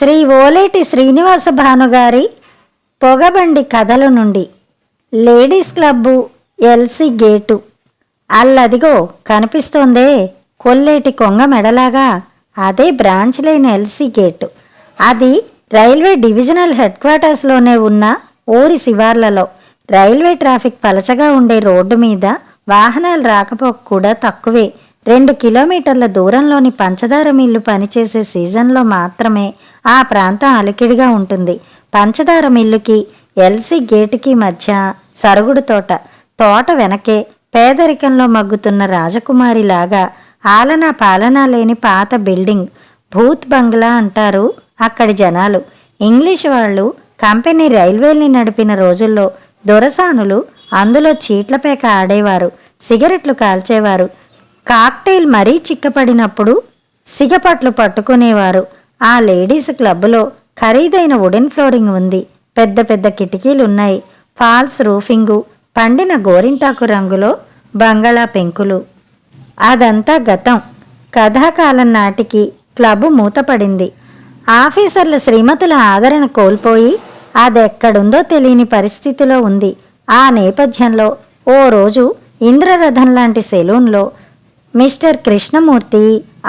శ్రీ ఓలేటి శ్రీనివాస భానుగారి పొగబండి కథల నుండి ladies club LC gate. అల్లదిగో కనిపిస్తోందే కొల్లేటి కొంగ మెడలాగా, అదే బ్రాంచ్ లైన్ ఎల్సి గేటు. అది రైల్వే డివిజనల్ హెడ్ క్వార్టర్స్లోనే ఉన్న ఊరి శివార్లలో రైల్వే ట్రాఫిక్ పలచగా ఉండే రోడ్డు మీద వాహనాలు రాకపోక కూడా తక్కువే. 2 కిలోమీటర్ల దూరంలోని పంచదార మిల్లు పనిచేసే సీజన్లో మాత్రమే ఆ ప్రాంతం అలికిడిగా ఉంటుంది. పంచదార మిల్లుకి ఎల్సి గేటుకి మధ్య సరుగుడు తోట వెనకే పేదరికంలో మగ్గుతున్న రాజకుమారిలాగా ఆలనా పాలనా లేని పాత బిల్డింగ్, భూత్ బంగ్లా అంటారు అక్కడి జనాలు. ఇంగ్లీష్ వాళ్ళు కంపెనీ రైల్వేల్ని నడిపిన రోజుల్లో దొరసానులు అందులో చీట్లపేక ఆడేవారు, సిగరెట్లు కాల్చేవారు. కాక్టైల్ మరీ చిక్కపడినప్పుడు సిగపట్లు పట్టుకునేవారు. ఆ లేడీస్ క్లబ్లో ఖరీదైన వుడెన్ ఫ్లోరింగ్ ఉంది, పెద్ద పెద్ద కిటికీలున్నాయి, ఫాల్స్ రూఫింగు, పండిన గోరింటాకు రంగులో బంగళా పెంకులు. అదంతా గతం. కథాకాలం నాటికి క్లబ్ మూతపడింది. ఆఫీసర్ల శ్రీమతుల ఆదరణ కోల్పోయి అదెక్కడుందో తెలియని పరిస్థితిలో ఉంది. ఆ నేపథ్యంలో ఓ రోజు ఇంద్రరథం లాంటి సెలూన్లో మిస్టర్ కృష్ణమూర్తి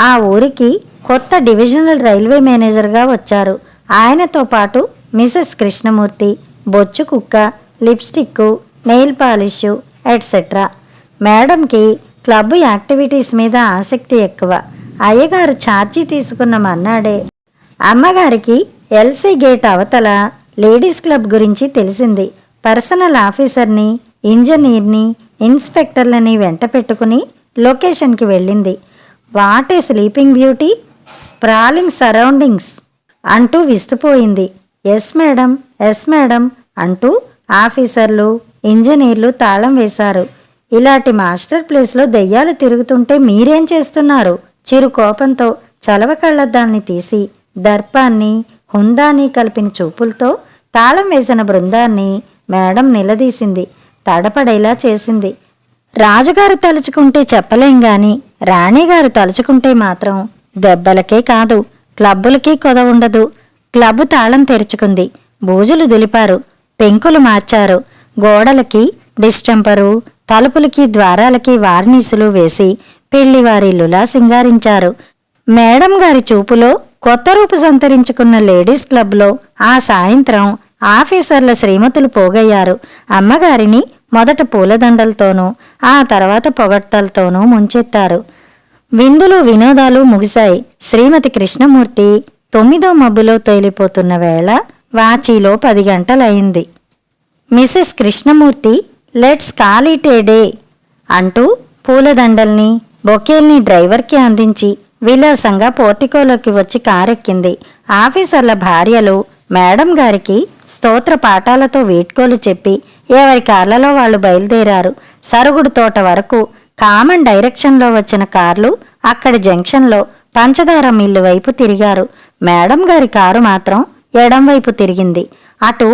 ఆ ఊరికి కొత్త డివిజనల్ రైల్వే మేనేజర్గా వచ్చారు. ఆయనతో పాటు మిసెస్ కృష్ణమూర్తి, బొచ్చు కుక్క, లిప్స్టిక్, నెయిల్ పాలిష్ ఎట్సెట్రా. మేడంకి క్లబ్ యాక్టివిటీస్ మీద ఆసక్తి ఎక్కువ. అయ్యగారు ఛార్జీ తీసుకున్న మన్నాడే అమ్మగారికి ఎల్సి గేట్ అవతల లేడీస్ క్లబ్ గురించి తెలిసింది. పర్సనల్ ఆఫీసర్ని, ఇంజనీర్ని, ఇన్స్పెక్టర్లని వెంట పెట్టుకుని లొకేషన్కి వెళ్ళింది. What a sleeping beauty, sprawling surroundings అంటూ విస్తుపోయింది. ఎస్ మేడం, ఎస్ మేడం అంటూ ఆఫీసర్లు, ఇంజనీర్లు తాళం వేశారు. ఇలాంటి మాస్టర్ ప్లేస్లో దెయ్యాలు తిరుగుతుంటే మీరేం చేస్తున్నారు? చిరు కోపంతో చలవ కళ్ళద్దాల్ని తీసి దర్పాన్ని, హుందాని కలిపిన చూపులతో తాళం వేసిన బృందాన్ని మేడం నిలదీసింది, తడపడేలా చేసింది. రాజుగారు తలుచుకుంటే చెప్పలేం గాని రాణిగారు తలుచుకుంటే మాత్రం దెబ్బలకే కాదు క్లబ్బులకి కొదవుండదు. క్లబ్ తాళం తెరుచుకుంది. బూజులు దులిపారు, పెంకులు మార్చారు, గోడలకి డిస్టెంపరు, తలుపులకి ద్వారాలకి వార్నీసులు వేసి పెళ్లివారిల్లులా సింగారించారు. మేడం గారి చూపులో కొత్త రూపు సంతరించుకున్న లేడీస్ క్లబ్లో ఆ సాయంత్రం ఆఫీసర్ల శ్రీమతులు పోగయ్యారు. అమ్మగారిని మొదట పూలదండలతోనూ ఆ తర్వాత పొగడ్తలతోనూ ముంచెత్తారు. విందులు వినోదాలు ముగిశాయి. శ్రీమతి కృష్ణమూర్తి 9వ మబ్బులో తేలిపోతున్న వేళ వాచీలో 10 గంటలయింది. Mrs Krishnamurthy let's call it a day అంటూ పూలదండల్ని, బొకేల్ని డ్రైవర్కి అందించి విలాసంగా పోర్టికోలోకి వచ్చి కారెక్కింది. ఆఫీసర్ల భార్యలు మేడం గారికి స్తోత్ర పాఠాలతో వీడ్కోలు చెప్పి ఎవరి కార్లలో వాళ్ళు బయలుదేరారు. సరుగుడు తోట వరకు కామన్ డైరెక్షన్లో వచ్చిన కార్లు అక్కడి జంక్షన్లో పంచదార మిల్లు వైపు తిరిగారు. మేడం గారి కారు మాత్రం ఎడం వైపు తిరిగింది. అటు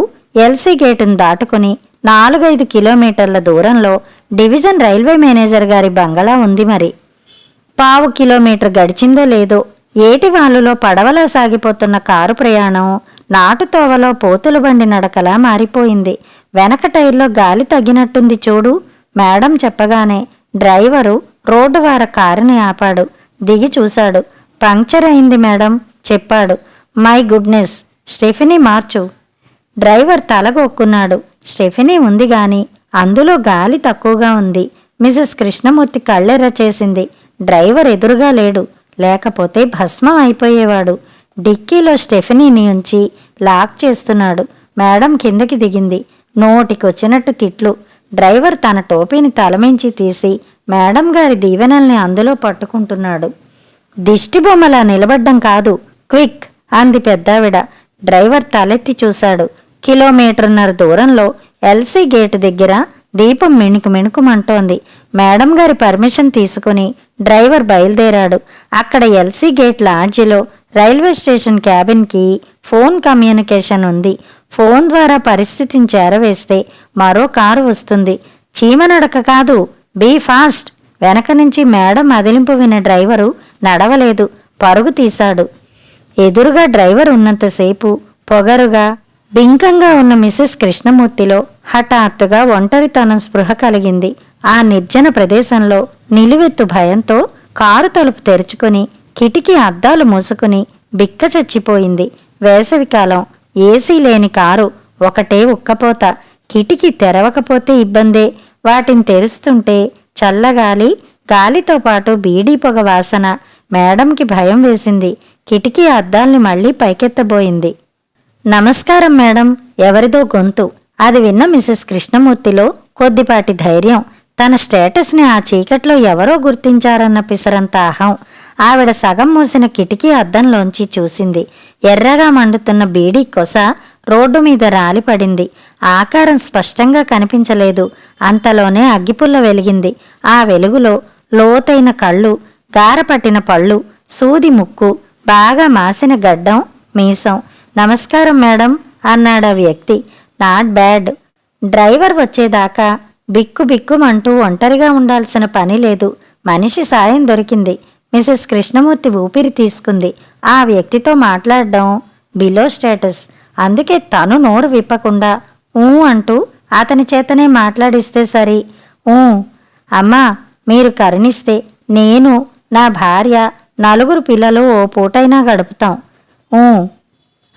ఎల్సి గేటును దాటుకుని 4-5 కిలోమీటర్ల దూరంలో డివిజన్ రైల్వే మేనేజర్ గారి బంగళా ఉంది. మరి 1/4 కిలోమీటర్ గడిచిందో లేదో ఏటి వాలులో పడవలా సాగిపోతున్న కారు ప్రయాణం నాటుతోవలో పోతుల బండి నడకలా మారిపోయింది. వెనక టైర్లో గాలి తగ్గినట్టుంది చూడు మేడం చెప్పగానే డ్రైవరు రోడ్డు వార కారుని ఆపాడు. దిగి చూశాడు. పంక్చర్ అయింది మేడం చెప్పాడు. మై గుడ్నెస్, స్టెఫినీ మార్చు. డ్రైవర్ తలగొక్కున్నాడు. స్టెఫినీ ఉంది గాని అందులో గాలి తక్కువగా ఉంది. మిసెస్ కృష్ణమూర్తి కళ్ళెర్ర చేసింది. డ్రైవర్ ఎదురుగా లేడు, లేకపోతే భస్మం అయిపోయేవాడు. డిక్కీలో స్టెఫినీని ఉంచి లాక్ చేస్తున్నాడు. మేడం కిందకి దిగింది. నోటికొచ్చినట్టు తిట్లు. డ్రైవర్ తన టోపీని తలమించి తీసి మేడం గారి దీవెనల్ని అందులో పట్టుకుంటున్నాడు. దిష్టి బొమ్మలా నిలబడ్డం కాదు, క్విక్ అంది పెద్దావిడ. డ్రైవర్ తలెత్తి చూశాడు. 1.5 కిలోమీటర్ల దూరంలో ఎల్సి గేటు దగ్గర దీపం మిణుకుమంటోంది. మేడం గారి పర్మిషన్ తీసుకుని డ్రైవర్ బయలుదేరాడు. అక్కడ ఎల్సి గేట్ లాడ్జిలో రైల్వే స్టేషన్ క్యాబిన్కి ఫోన్ కమ్యూనికేషన్ ఉంది. ఫోన్ ద్వారా పరిస్థితిని చేరవేస్తే మరో కారు వస్తుంది. చీమనడక కాదు, బీ ఫాస్ట్. వెనక నుంచి మేడం అదిలింపు విన్న డ్రైవరు నడవలేదు, పరుగు తీశాడు. ఎదురుగా డ్రైవర్ ఉన్నంతసేపు పొగరుగా బింకంగా ఉన్న మిసెస్ కృష్ణమూర్తిలో హఠాత్తుగా ఒంటరితనం స్పృహ కలిగింది. ఆ నిర్జన ప్రదేశంలో నిలువెత్తు భయంతో కారు తలుపు తెరుచుకుని కిటికీ అద్దాలు మూసుకుని బిక్క చచ్చిపోయింది. వేసవికాలం, ఏసీ లేని కారు, ఒకటే ఉక్కపోత. కిటికీ తెరవకపోతే ఇబ్బందే. వాటిని తెరుస్తుంటే చల్లగాలి, గాలితో పాటు బీడీ పొగ వాసన. మేడంకి భయం వేసింది. కిటికీ అద్దాల్ని మళ్లీ పైకెత్తబోయింది. నమస్కారం మేడం, ఎవరిదో గొంతు. అది విన్న మిసెస్ కృష్ణమూర్తిలో కొద్దిపాటి ధైర్యం. తన స్టేటస్ని ఆ చీకట్లో ఎవరో గుర్తించారన్న పిసరంత అహం. ఆవిడ సగం మూసిన కిటికీ అద్దంలోంచి చూసింది. ఎర్రగా మండుతున్న బీడీ కొస రోడ్డు మీద రాలిపడింది. ఆకారం స్పష్టంగా కనిపించలేదు. అంతలోనే అగ్గిపుల్ల వెలిగింది. ఆ వెలుగులో లోతైన కళ్ళు, గారపట్టిన పళ్ళు, సూది ముక్కు, బాగా మాసిన గడ్డం, మీసం. నమస్కారం మేడం అన్నాడా వ్యక్తి. Not bad. డ్రైవర్ వచ్చేదాకా బిక్కుబిక్కుమంటూ ఒంటరిగా ఉండాల్సిన పని లేదు. మనిషి సాయం దొరికింది. మిసెస్ కృష్ణమూర్తి ఊపిరి తీసుకుంది. ఆ వ్యక్తితో మాట్లాడడం బిలో స్టేటస్. అందుకే తను నోరు విప్పకుండా ఊ అంటూ అతని చేతనే మాట్లాడిస్తే సరి. ఊ అమ్మా, మీరు కరుణిస్తే నేను, నా భార్య, 4 పిల్లలు ఓ పూటైనా గడుపుతాం. ఊ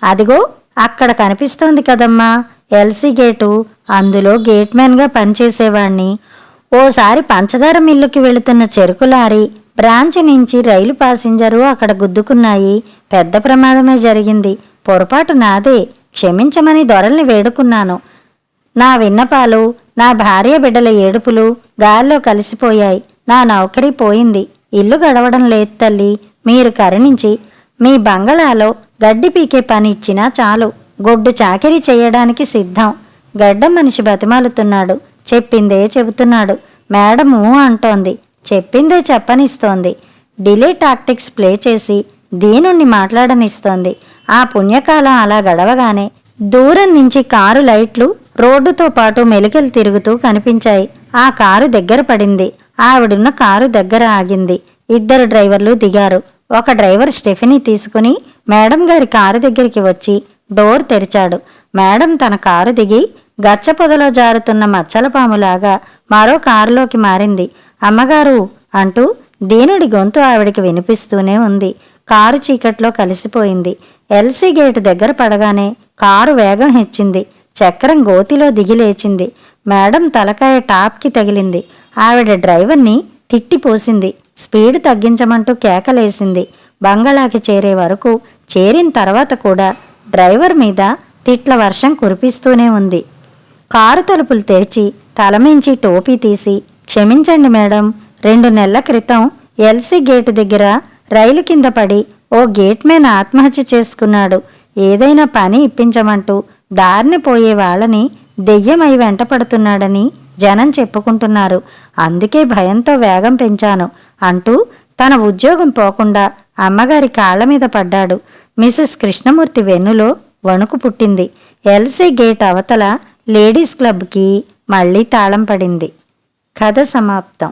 అదిగో అక్కడ కనిపిస్తోంది కదమ్మా ఎల్సీ గేటు. అందులో గేట్మెన్గా పనిచేసేవాణ్ణి. ఓసారి పంచదార మిల్లుకి వెళుతున్న చెరుకు లారీ బ్రాంచి నుంచి రైలు ప్యాసింజరు అక్కడ గుద్దుకున్నాయి. పెద్ద ప్రమాదమే జరిగింది. పొరపాటు నాదే. క్షమించమని దొరల్ని వేడుకున్నాను. నా విన్నపాలు, నా భార్య బిడ్డల ఏడుపులు గాల్లో కలిసిపోయాయి. నా నౌకరీ పోయింది. ఇల్లు గడవడం లేదు తల్లి. మీరు కరుణించి మీ బంగళాలో గడ్డి పీకే పని ఇచ్చినా చాలు. గొడ్డు చాకిరీ చేయడానికి సిద్ధం. గడ్డం మనిషి బతిమాలుతున్నాడు. చెప్పిందే చెబుతున్నాడు. మేడము అంటోంది. చెప్పిందే చెప్పనిస్తోంది. డిలే టాక్టిక్స్ ప్లే చేసి దీనుణ్ణి మాట్లాడనిస్తోంది. ఆ పుణ్యకాలం అలా గడవగానే దూరం నుంచి కారు లైట్లు రోడ్డుతో పాటు మెలికలు తిరుగుతూ కనిపించాయి. ఆ కారు దగ్గర పడింది. ఆవిడున్న కారు దగ్గర ఆగింది. 2 డ్రైవర్లు దిగారు. ఒక డ్రైవర్ స్టెఫినీ తీసుకుని మేడం గారి కారు దగ్గరికి వచ్చి డోర్ తెరిచాడు. మేడం తన కారు దిగి గచ్చపొదలో జారుతున్న మచ్చలపాములాగా మరో కారులోకి మారింది. అమ్మగారు అంటూ దీనుడి గొంతు ఆవిడికి వినిపిస్తూనే ఉంది. కారు చీకట్లో కలిసిపోయింది. ఎల్సీ గేటు దగ్గర పడగానే కారు వేగం హెచ్చింది. చక్రం గోతిలో దిగిలేచింది. మేడం తలకాయ టాప్కి తగిలింది. ఆవిడ డ్రైవర్ని తిట్టిపోసింది. స్పీడ్ తగ్గించమంటూ కేకలేసింది. బంగళాకి చేరే వరకు, చేరిన తర్వాత కూడా డ్రైవర్ మీద తిట్ల వర్షం కురిపిస్తూనే ఉంది. కారు తలుపులు తెరిచి తలమించి టోపీ తీసి, క్షమించండి మేడం, 2 నెలల క్రితం ఎల్సీ గేటు దగ్గర రైలు కింద పడి ఓ గేట్మెన్ ఆత్మహత్య చేసుకున్నాడు. ఏదైనా పని ఇప్పించమంటూ దారిని పోయే వాళ్ళని దెయ్యమై వెంటపడుతున్నాడని జనం చెప్పుకుంటున్నారు. అందుకే భయంతో వేగం పెంచాను అంటూ తన ఉద్యోగం పోకుండా అమ్మగారి కాళ్ల మీద పడ్డాడు. మిసెస్ కృష్ణమూర్తి వెన్నులో వణుకు పుట్టింది. ఎల్సీ గేట్ అవతల లేడీస్ క్లబ్కి మళ్లీ తాళం పడింది. కథ సమాప్తం.